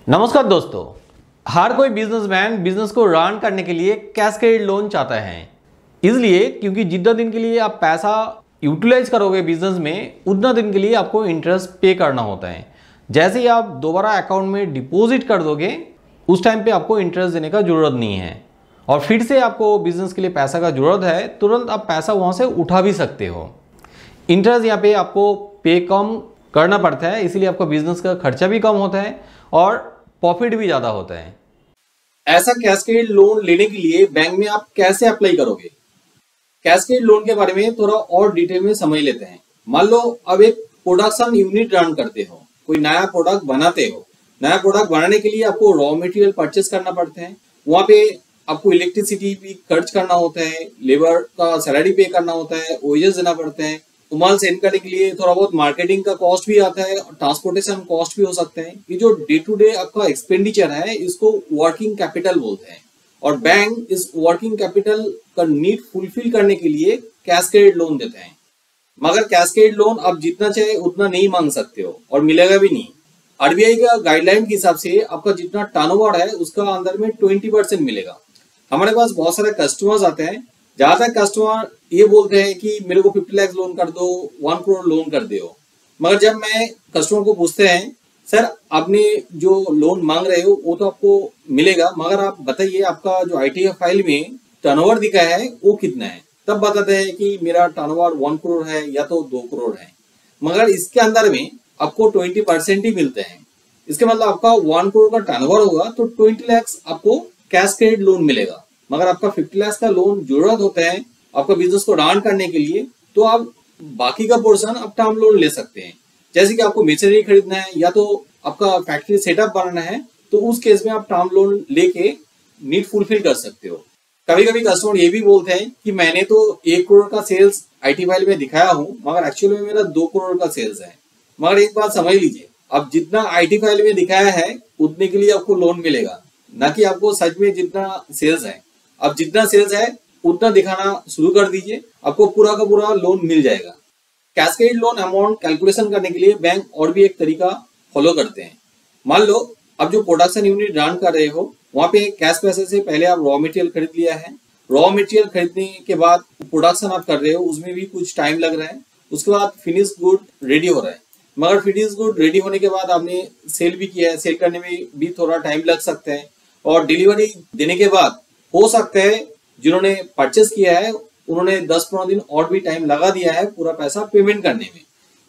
नमस्कार दोस्तों, हर कोई बिजनेसमैन बिजनेस को रन करने के लिए कैस्केड लोन चाहता है। इसलिए क्योंकि जितना दिन के लिए आप पैसा यूटिलाइज करोगे बिजनेस में, उतना दिन के लिए आपको इंटरेस्ट पे करना होता है। जैसे ही आप दोबारा अकाउंट में डिपॉजिट कर दोगे, उस टाइम पे आपको इंटरेस्ट देने का जरूरत नहीं है। और फिर से आपको बिजनेस के लिए पैसा का जरूरत है, तुरंत आप पैसा वहाँ से उठा भी सकते हो। इंटरेस्ट यहाँ पे आपको पे कम करना पड़ता है, इसीलिए आपका बिजनेस का खर्चा भी कम होता है और प्रॉफिट भी ज़्यादा होता है। ऐसा कैस्केड लोन लेने के लिए बैंक में आप कैसे अप्लाई करोगे? कैस्केड लोन के बारे में थोड़ा और डिटेल में समझ लेते हैं। मान लो अब एक प्रोडक्शन यूनिट रन करते हो, कोई नया प्रोडक्ट बनाते हो। नया प्रोडक्ट बनाने के लिए आपको रॉ मटेरियल परचेस करना पड़ता है, वहाँ पे आपको इलेक्ट्रिसिटी भी खर्च करना होता है, लेबर का सैलरी पे करना होता है, ओएजेस देना पड़ता है। माल सेंड करने के लिए थोड़ा बहुत मार्केटिंग का कॉस्ट भी आता है और ट्रांसपोर्टेशन कॉस्ट भी हो सकते हैं। ये जो डे टू डे आपका एक्सपेंडिचर है, इसको वर्किंग कैपिटल बोलते हैं। और बैंक इस वर्किंग कैपिटल का नीड फुलफिल करने के लिए कैस्केड लोन देते हैं। मगर कैस्केड लोन आप जितना चाहे उतना नहीं मांग सकते हो और मिलेगा भी नहीं। आरबीआई का गाइडलाइन के हिसाब से आपका जितना टर्नओवर है, उसका अंदर में 20% मिलेगा। हमारे पास बहुत सारे कस्टमर्स आते हैं, ज्यादातर कस्टमर ये बोलते हैं कि मेरे को 50 लाख लोन कर दो, 1 करोड़ लोन कर दो। मगर जब मैं कस्टमर को पूछते हैं, सर आपने जो लोन मांग रहे हो वो तो आपको मिलेगा, मगर आप बताइए आपका जो आईटीएफ फाइल में टर्नओवर दिखा है वो कितना है। तब बताते हैं कि मेरा टर्नओवर 1 करोड़ है या तो 2 करोड़ है। मगर इसके अंदर में आपको 20% ही मिलते हैं। इसके मतलब आपका 1 करोड़ का टर्नओवर होगा तो 20 लाख आपको कैस्केड लोन मिलेगा। मगर आपका 50 लाख का लोन जरूरत होता है आपका बिजनेस को रन करने के लिए, तो आप बाकी का पोर्शन आप टर्म लोन ले सकते हैं। जैसे कि आपको मशीनरी खरीदना है या तो आपका फैक्ट्री सेटअप बनाना है, तो उस केस में आप टर्म लोन लेके नीड फुलफिल कर सकते हो। कभी कभी कस्टमर ये भी बोलते हैं कि मैंने तो 1 करोड़ का सेल्स आईटी फाइल में दिखाया हूँ, मगर एक्चुअली में मेरा 2 करोड़ का सेल्स है। मगर एक बात समझ लीजिए, अब जितना आईटी फाइल में दिखाया है उतने के लिए आपको लोन मिलेगा, ना कि आपको सच में जितना सेल्स है। अब जितना सेल्स है उतना दिखाना शुरू कर दीजिए, आपको पूरा का पूरा लोन मिल जाएगा। कैस्केड लोन अमाउंट कैलकुलेशन करने के लिए बैंक और भी एक तरीका फॉलो करते हैं। मान लो अब जो प्रोडक्शन यूनिट रन कर रहे हो, वहाँ पे कैश पैसे से पहले आप रॉ मटेरियल खरीद लिया है। रॉ मटेरियल खरीदने के बाद प्रोडक्शन आप कर रहे हो, उसमें भी कुछ टाइम लग रहा है। उसके बाद फिनिश गुड रेडी हो रहा है, मगर फिनिश गुड रेडी होने के बाद आपने सेल भी किया है, सेल करने में भी थोड़ा टाइम लग सकता है। और डिलीवरी देने के बाद हो सकता है जिन्होंने परचेस किया है उन्होंने 10-15 दिन और भी टाइम लगा दिया है पूरा पैसा पेमेंट करने में।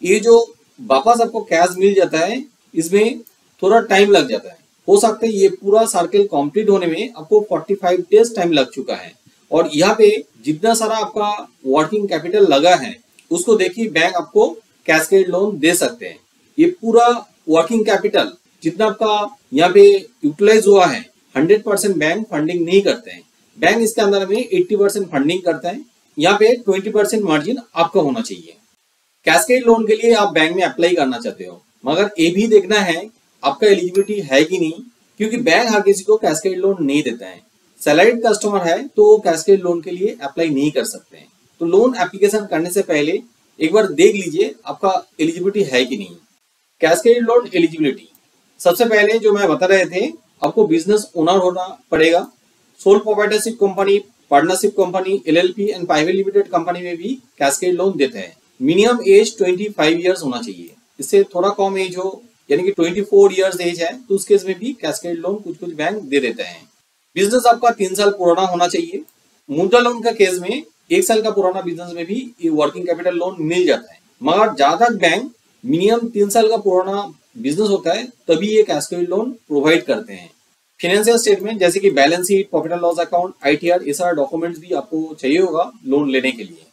ये जो वापस आपको कैश मिल जाता है, इसमें थोड़ा टाइम लग जाता है। हो सकता है ये पूरा सर्कल कंप्लीट होने में आपको 45 डेज टाइम लग चुका है। और यहाँ पे जितना सारा आपका वर्किंग कैपिटल लगा है उसको देखिए बैंक आपको कैस्केड लोन दे सकते हैं। ये पूरा वर्किंग कैपिटल जितना आपका यहाँ पे यूटिलाइज हुआ है, 100% बैंक फंडिंग नहीं करते हैं। बैंक इसके अंदर में 80% फंडिंग करता है। यहाँ पे 20% मार्जिन आपका होना चाहिए। कैस्केड लोन के लिए आप बैंक में अप्लाई करना चाहते हो, मगर ये भी देखना है आपका एलिजिबिलिटी है कि नहीं, क्योंकि बैंक हर किसी को कैस्केड लोन नहीं देता है। सैलरीड कस्टमर है तो कैस्केड लोन के लिए अप्लाई नहीं कर सकते हैं। तो लोन एप्लीकेशन करने से पहले एक बार देख लीजिए आपका एलिजिबिलिटी है कि नहीं। कैस्केड लोन एलिजिबिलिटी सबसे पहले जो मैं बता रहे थे, आपको बिजनेस ओनर होना पड़ेगा। Sole proprietorship company, partnership company, LLP and private limited company में भी कैस्केड लोन देते हैं। मिनिमम एज 25 इयर्स होना चाहिए। इससे थोड़ा कम एज हो, यानी कि 24 इयर्स एज है, तो उस केस में भी कैस्केड लोन कुछ कुछ बैंक दे देते हैं। बिजनेस आपका 3 साल पुराना होना चाहिए। मुद्रा लोन का केस में 1 साल का पुराना बिजनेस में भी ये वर्किंग कैपिटल लोन मिल जाता है। मगर ज्यादातर बैंक मिनिमम 3 साल का पुराना बिजनेस होता है तभी ये कैस्केड लोन प्रोवाइड करते हैं। फाइनेंशियल स्टेटमेंट जैसे कि balance sheet, profit and loss account, ITR, ये सारा डॉक्यूमेंट्स भी आपको चाहिए होगा लोन लेने के लिए।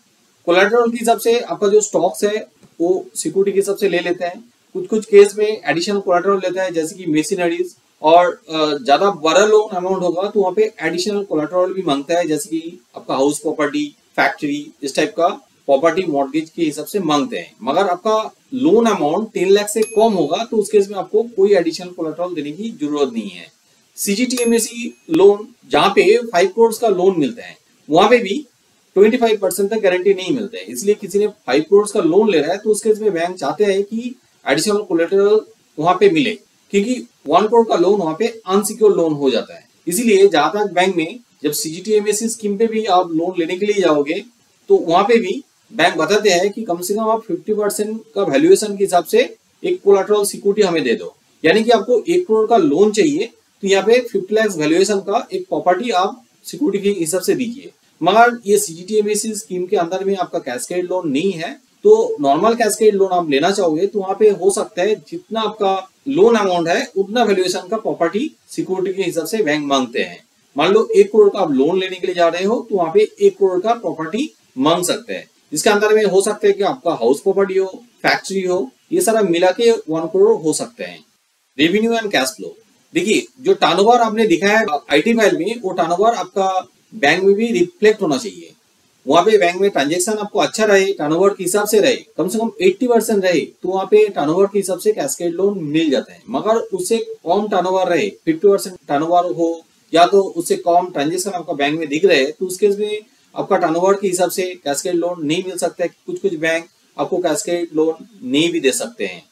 कोलैटरल के हिसाब से आपका जो स्टॉक्स है वो सिक्योरिटी के हिसाब से ले लेते हैं। कुछ कुछ केस में एडिशनल कोलैटरल लेता है, जैसे कि मशीनरीज। और ज्यादा बड़ा लोन अमाउंट होगा तो वहाँ पे एडिशनल कोलैटरल भी मांगता है, जैसे कि आपका हाउस प्रॉपर्टी, फैक्ट्री, इस टाइप का प्रॉपर्टी मॉर्गेज के हिसाब से मांगते हैं। मगर आपका लोन अमाउंट 3 लाख से कम होगा तो उस केस में आपको कोई एडिशनल कोलैटरल देने की जरूरत नहीं है। सीजीटीएमएसी लोन जहाँ पे 5 करोड़ का लोन मिलता है, वहां पे भी 25% तक गारंटी नहीं मिलता है। इसलिए किसी ने 5 करोड़ का लोन ले रहा है तो उस केस में बैंक चाहते हैं कि एडिशनल कोलेटरल वहां पे मिले। क्योंकि 1 करोड़ का लोन वहां पे अनसिक्योर लोन हो जाता है। इसीलिए जहां तक बैंक में जब CGTMSE स्कीम पे भी आप लोन लेने के लिए जाओगे तो वहां पे भी बैंक बताते हैं कि कम से कम आप 50% का वैल्यूएशन के हिसाब से एक कोलैटरल सिक्योरिटी हमें दे दो। यानी कि आपको 1 करोड़ का लोन चाहिए तो यहाँ पे 50 लाख वैल्यूएशन का एक प्रॉपर्टी आप सिक्योरिटी के हिसाब से दीजिए। मगर ये CGTMSE स्कीम के अंदर में आपका कैस्केड लोन नहीं है, तो नॉर्मल कैस्केड लोन आप लेना चाहोगे तो वहां पे हो सकता है जितना आपका लोन अमाउंट है उतना वैल्यूएशन का प्रॉपर्टी सिक्योरिटी के हिसाब से बैंक मांगते हैं। मान लो 1 करोड़ का आप लोन लेने के लिए जा रहे हो तो वहां पे 1 करोड़ का प्रॉपर्टी मांग सकते हैं। इसके अंदर में हो सकता है कि आपका हाउस प्रॉपर्टी हो, फैक्ट्री हो, ये सारा मिला के 1 करोड़ हो सकते हैं। रेवेन्यू एंड कैश फ्लो, देखिए जो टर्नओवर आपने दिखाया है IT फाइल में, वो टर्नओवर आपका बैंक में भी रिफ्लेक्ट होना चाहिए। वहां पे बैंक में ट्रांजेक्शन आपको अच्छा रहे, टर्नओवर के हिसाब से रहे, कम से कम 80% रहे, तो वहां पे टर्नओवर के हिसाब से कैस्केड लोन मिल जाता है। मगर उससे कम टर्नओवर रहे, 50% टर्नओवर हो या तो उससे कम ट्रांजेक्शन आपका बैंक में दिख रहे हैं, तो उस केस में आपका टर्नओवर के हिसाब से कैस्केड लोन नहीं मिल सकता है। कुछ बैंक आपको कैस्केड लोन नहीं भी दे सकते हैं।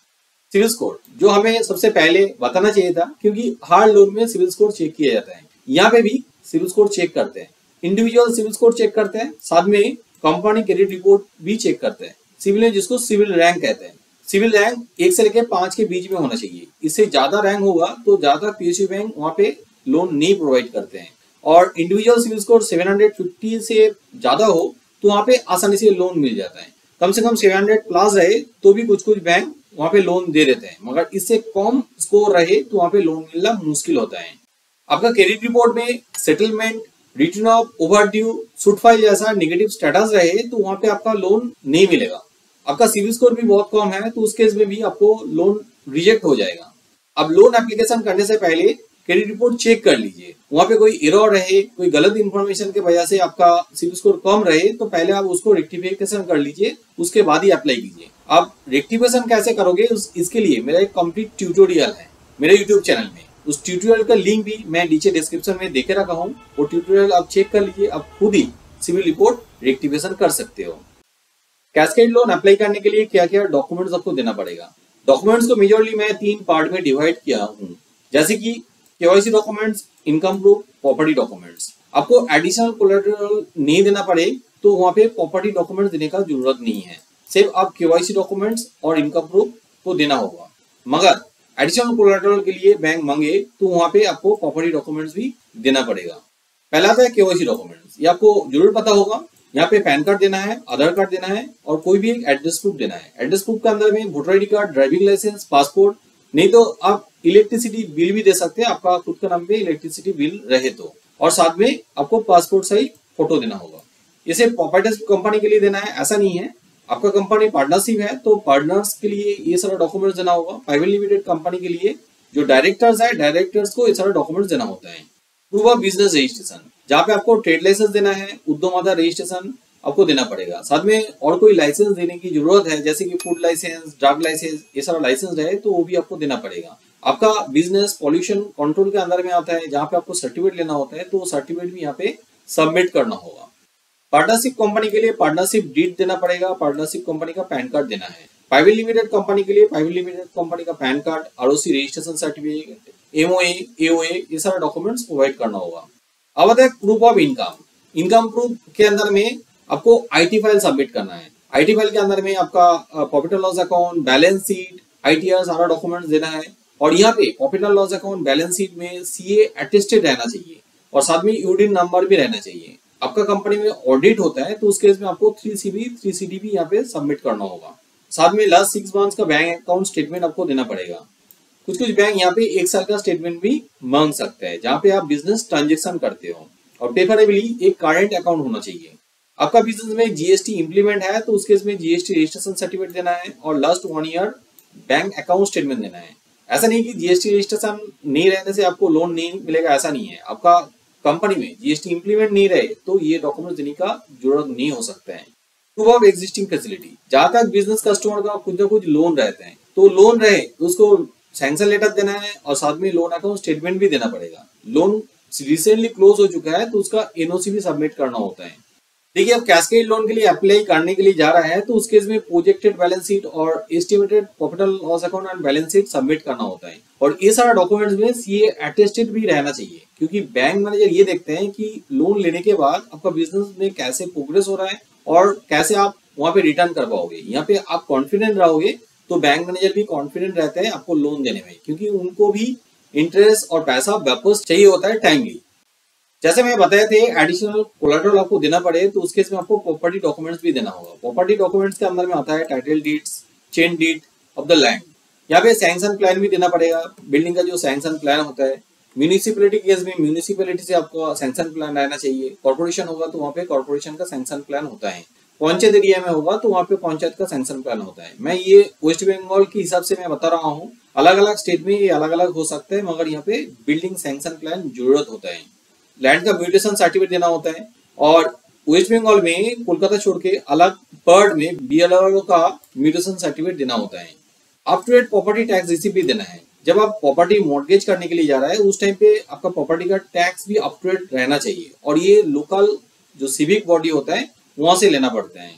सिविल स्कोर जो हमें सबसे पहले बताना चाहिए था, क्योंकि हर लोन में सिविल स्कोर चेक किया जाता है। यहाँ पे भी सिविल स्कोर चेक करते हैं, इंडिविजुअल सिविल स्कोर चेक करते हैं, साथ में कंपनी क्रेडिट रिपोर्ट भी चेक करते हैं। सिविल जिसको सिविल रैंक कहते हैं, सिविल रैंक 1 से लेकर 5 के बीच में होना चाहिए। इससे ज्यादा रैंक होगा तो ज्यादा PSU बैंक वहां पे लोन नहीं प्रोवाइड करते हैं। और इंडिविजुअल सिविल स्कोर 750 से ज्यादा हो तो वहां पे आसानी से लोन मिल जाता है। कम से कम 700 प्लस रहे तो भी कुछ बैंक वहां पे लोन दे देते हैं, मगर इससे कम स्कोर रहे तो वहां पे लोन मिलना मुश्किल होता है। आपका क्रेडिट रिपोर्ट में settlement, return of overdue, suit file जैसा नेगेटिव स्टेटस रहे तो वहां पे आपका लोन नहीं मिलेगा। आपका सिविल स्कोर भी बहुत कम है तो उस केस में भी आपको लोन रिजेक्ट हो जाएगा। अब लोन एप्लीकेशन करने से पहले क्रेडिट रिपोर्ट चेक कर लीजिए, वहां पे कोई एरर रहे, कोई गलत इंफॉर्मेशन की वजह से आपका सिविल स्कोर कम रहे तो पहले आप उसको रेक्टिफिकेशन कर लीजिए, उसके बाद ही अप्लाई कीजिए। आप रेक्टिफिकेशन कैसे करोगे इसके लिए मेरा एक कंप्लीट ट्यूटोरियल है मेरे यूट्यूब चैनल में। उस ट्यूटोरियल का लिंक भी मैं नीचे डिस्क्रिप्शन में देके रखा हूँ, वो ट्यूटोरियल आप चेक कर लीजिए, आप खुद ही सिविल रिपोर्ट रेक्टिफिकेशन कर सकते हो। कैस्केड लोन अप्लाई करने के लिए क्या क्या डॉक्यूमेंट्स आपको देना पड़ेगा। डॉक्यूमेंट्स को मेजरली मैं 3 पार्ट में डिवाइड किया हूँ, जैसे कि KYC documents, income proof, property documents. आपको एडिशनल कोलैटरल नहीं देना पड़े तो वहां पे प्रॉपर्टी डॉक्यूमेंट्स देने का जरूरत नहीं है, सिर्फ आप KYC डॉक्यूमेंट्स और इनकम प्रूफ को देना होगा। मगर एडिशनल कोलैटरल के लिए बैंक मांगे तो वहां पे आपको प्रॉपर्टी डॉक्यूमेंट्स भी देना पड़ेगा। पहला था KYC डॉक्यूमेंट्स, ये आपको जरूर पता होगा। यहाँ पे पैन कार्ड देना है, आधार कार्ड देना है और कोई भी एक एड्रेस प्रूफ देना है। एड्रेस प्रूफ के अंदर में voter ID card, driving licence, passport, नहीं तो आप इलेक्ट्रिसिटी बिल भी दे सकते हैं, आपका खुद का नाम पे इलेक्ट्रिसिटी बिल रहे तो। और साथ में आपको पासपोर्ट साइज फोटो देना होगा। इसे प्रॉपर्टी कंपनी के लिए देना है ऐसा नहीं है, आपका कंपनी पार्टनरशिप है तो पार्टनर्स के लिए ये सारा डॉक्यूमेंट्स देना होगा। प्राइवेट लिमिटेड कंपनी के लिए जो डायरेक्टर्स है, डायरेक्टर्स को ये सारा डॉक्यूमेंट्स देना होता है। प्रूफ ऑफ बिजनेस रजिस्ट्रेशन, जहाँ पे आपको ट्रेड लाइसेंस देना है, उद्यम आधार रजिस्ट्रेशन आपको देना पड़ेगा। साथ में और कोई लाइसेंस देने की जरूरत है, जैसे कि फूड लाइसेंस, ड्रग लाइसेंस, ये सारा लाइसेंस रहे तो वो भी आपको देना पड़ेगा। आपका बिजनेस पॉल्यूशन कंट्रोल के अंदर में आता है, जहाँ पे आपको सर्टिफिकेट लेना होता है तो वो सर्टिफिकेट भी यहाँ पे सबमिट करना होगा। पार्टनरशिप कंपनी के लिए पार्टनरशिप डीड देना पड़ेगा, पार्टनरशिप कंपनी का पैन कार्ड देना है। प्राइवेट लिमिटेड कंपनी के लिए प्राइवेट लिमिटेड कंपनी का pan card, ROC registration certificate, MOA, AOA, ये सारा डॉक्यूमेंट्स प्रोवाइड करना होगा। अब आता है proof of income. Income proof के अंदर में आपको IT फाइल सबमिट करना है। IT फाइल के अंदर में आपका profit and loss account, balance sheet, ITR सारा डॉक्यूमेंट्स देना है। और यहाँ पे profit and loss account, balance sheet में CA अटेस्टेड रहना चाहिए और साथ में यूडिन नंबर भी रहना चाहिए। आपका कंपनी में ऑडिट होता है तो उस केस में आपको 3CB 3CD भी यहाँ पे सबमिट करना होगा। साथ में लास्ट 6 मंथ्स का बैंक अकाउंट स्टेटमेंट आपको देना पड़ेगा। कुछ बैंक यहाँ पे 1 साल का स्टेटमेंट भी मांग सकते हैं, जहाँ पे आप बिजनेस ट्रांजेक्शन करते हो। और प्रेफरेबली एक करंट अकाउंट होना चाहिए। आपका बिजनेस में GST इंप्लीमेंट है तो उस केस में GST रजिस्ट्रेशन सर्टिफिकेट देना है और last 1 year bank account statement देना है। ऐसा नहीं कि GST रजिस्ट्रेशन नहीं रहने से आपको लोन नहीं मिलेगा, ऐसा नहीं है। आपका कंपनी में GST इंप्लीमेंट नहीं रहे तो ये डॉक्यूमेंट देने का जरूरत नहीं हो सकता है। प्रूफ ऑफ एग्जिस्टिंग फैसिलिटी, जहां तक बिजनेस कस्टमर का कुछ ना कुछ लोन रहते हैं तो लोन रहे तो उसको सैंक्शन लेटर देना है और साथ में लोन अकाउंट स्टेटमेंट भी देना पड़ेगा। लोन रिसेंटली क्लोज हो चुका है तो उसका NOC भी सबमिट करना होता है। देखिए, अब कैस्केड लोन के लिए अप्लाई करने के लिए जा रहा है तो उस केस में प्रोजेक्टेड बैलेंस शीट और estimated profit and loss account and balance sheet submit करना होता है। और ये सारा डॉक्यूमेंट्स में सीए अटेस्टेड भी रहना चाहिए, क्योंकि बैंक मैनेजर ये देखते हैं कि लोन लेने के बाद आपका बिजनेस में कैसे प्रोग्रेस हो रहा है और कैसे आप वहां पे रिटर्न कर पाओगे। यहाँ पे आप कॉन्फिडेंट रहोगे तो बैंक मैनेजर भी कॉन्फिडेंट रहते हैं आपको लोन देने में, क्योंकि उनको भी इंटरेस्ट और पैसा वापस चाहिए होता है टाइमली। जैसे मैं बताए थे, एडिशनल कोलैटरल आपको देना पड़े तो उस केस में आपको प्रॉपर्टी डॉक्यूमेंट्स भी देना होगा। प्रॉपर्टी डॉक्यूमेंट्स के अंदर में आता है title deeds, chain deed of the land, यहाँ पे सैंक्शन प्लान भी देना पड़ेगा, बिल्डिंग का जो सैंक्शन प्लान होता है। म्यूनिसिपैलिटी केस में म्यूनिसिपैलिटी से आपको सैंक्शन प्लान रहना चाहिए। कॉर्पोरेशन होगा तो वहाँ पे कॉर्पोरेशन का सैंक्शन प्लान होता है। पंचायत एरिया में होगा तो वहाँ पे पंचायत का सैंक्शन प्लान होता है। मैं ये वेस्ट बंगाल के हिसाब से मैं बता रहा हूँ, अलग अलग स्टेट में ये अलग अलग हो सकता है, मगर यहाँ पे बिल्डिंग सैंक्शन प्लान जरूरत होता है। लैंड का म्यूटेशन सर्टिफिकेट देना होता है। और वेस्ट बंगाल में कोलकाता छोड़ के अलग पर्ड में बीएलआर का म्यूटेशन सर्टिफिकेट देना होता है। Up to date property tax receipt भी देना है। जब आप प्रॉपर्टी मॉर्गेज करने के लिए जा रहा है उस टाइम पे आपका प्रॉपर्टी का टैक्स भी अप टू डेट रहना चाहिए, और ये लोकल जो सिविक बॉडी होता है वहां से लेना पड़ता है।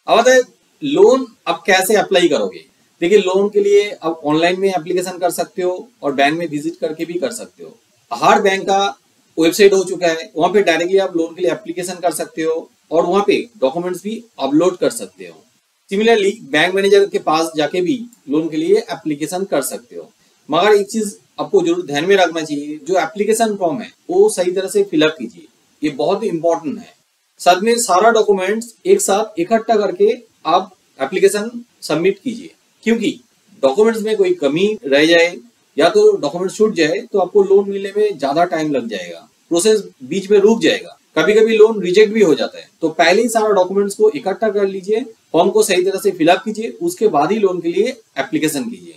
अब आता है लोन अब कैसे अप्लाई करोगे। देखिए, लोन के लिए आप ऑनलाइन में एप्लीकेशन कर सकते हो और बैंक में विजिट करके भी कर सकते हो। हर बैंक का वेबसाइट हो चुका है, वहां पे डायरेक्टली आप लोन के लिए एप्लीकेशन कर सकते हो और वहां पे डॉक्यूमेंट्स भी अपलोड कर सकते हो। सिमिलरली बैंक मैनेजर के पास जाके भी लोन के लिए एप्लीकेशन कर सकते हो। मगर एक चीज आपको जरूर ध्यान में रखना चाहिए, जो एप्लीकेशन फॉर्म है वो सही तरह से फिलअप कीजिए, ये बहुत इंपॉर्टेंट है। साथ में सारा डॉक्यूमेंट्स एक साथ इकट्ठा करके आप एप्लीकेशन सबमिट कीजिए, क्योंकि डॉक्यूमेंट्स में कोई कमी रह जाए या तो डॉक्यूमेंट छूट जाए तो आपको लोन मिलने में ज्यादा टाइम लग जाएगा, प्रोसेस बीच में रुक जाएगा, कभी कभी लोन रिजेक्ट भी हो जाता है। तो पहले ही सारा डॉक्यूमेंट्स को इकट्ठा कर लीजिए, फॉर्म को सही तरह से फिलअप कीजिए, उसके बाद ही लोन के लिए एप्लीकेशन कीजिए।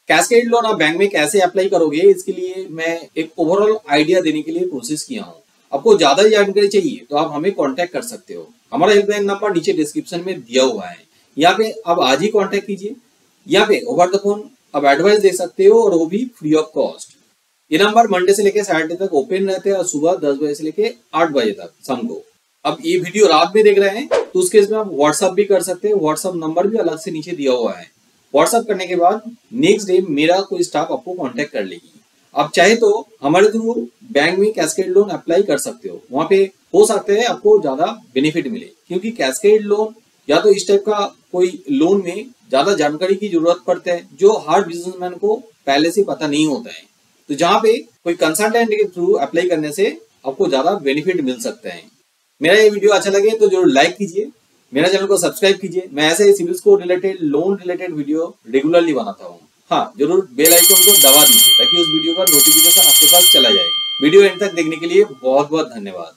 कैस्केड लोन आप बैंक में कैसे अप्लाई करोगे, इसके लिए मैं एक ओवरऑल आइडिया देने के लिए कोशिश किया हूँ। आपको ज्यादा जानकारी चाहिए तो आप हमें कांटेक्ट कर सकते हो। हमारा हेल्पलाइन नंबर नीचे डिस्क्रिप्शन में दिया हुआ है, यहाँ पे आप आज ही कांटेक्ट कीजिए। यहाँ पे ओवर द फोन आप एडवाइस दे सकते हो और वो भी फ्री ऑफ कॉस्ट। ये नंबर मंडे से लेकर सैटरडे तक ओपन रहते हैं और सुबह 10 बजे से लेकर 8 बजे तक शाम को। अब ये वीडियो रात में देख रहे हैं तो उस केस में आप व्हाट्सएप भी कर सकते हैं, व्हाट्सएप नंबर भी अलग से नीचे दिया हुआ है। व्हाट्सएप करने के बाद नेक्स्ट डे मेरा कोई स्टाफ आपको कांटेक्ट कर लेगी। आप चाहे तो हमारे थ्रू बैंक में कैस्केड लोन अप्लाई कर सकते हो, वहां पे हो सकता है आपको ज्यादा बेनिफिट मिले, क्योंकि कैस्केड लोन या तो इस टाइप का कोई लोन में ज्यादा जानकारी की जरूरत पड़ता है जो हर बिजनेसमैन को पहले से पता नहीं होता है। तो जहाँ पे कोई कंसल्टेंट के थ्रू अप्लाई करने से आपको ज्यादा बेनिफिट मिल सकता है। मेरा ये वीडियो अच्छा लगे तो जरूर लाइक कीजिए, मेरा चैनल को सब्सक्राइब कीजिए। मैं ऐसे civil score related, loan related video regularly बनाता हूँ। हाँ, जरूर बेल आइकन को दबा दीजिए ताकि उस वीडियो का नोटिफिकेशन आपके पास चला जाए। वीडियो एंड तक देखने के लिए बहुत बहुत धन्यवाद।